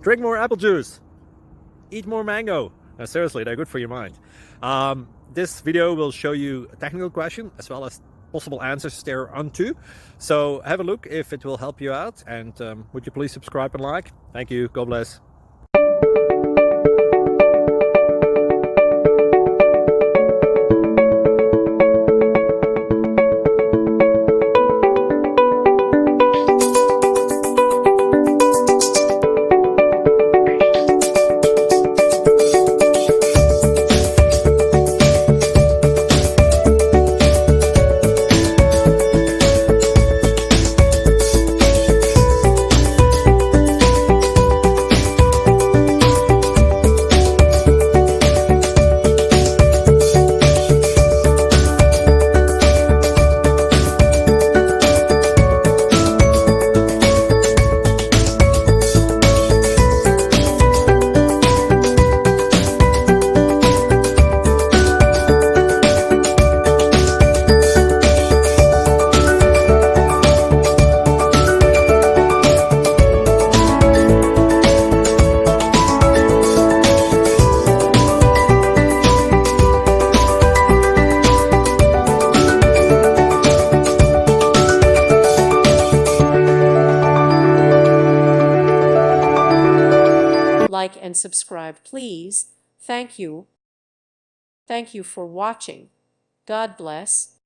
drink more apple juice, eat more mango. Seriously, they're good for your mind. This video will show you a technical question as well as possible answers thereunto. So have a look if it will help you out, and would you please subscribe and like? Thank you. God bless. Like and subscribe, please. Thank you. Thank you for watching. God bless.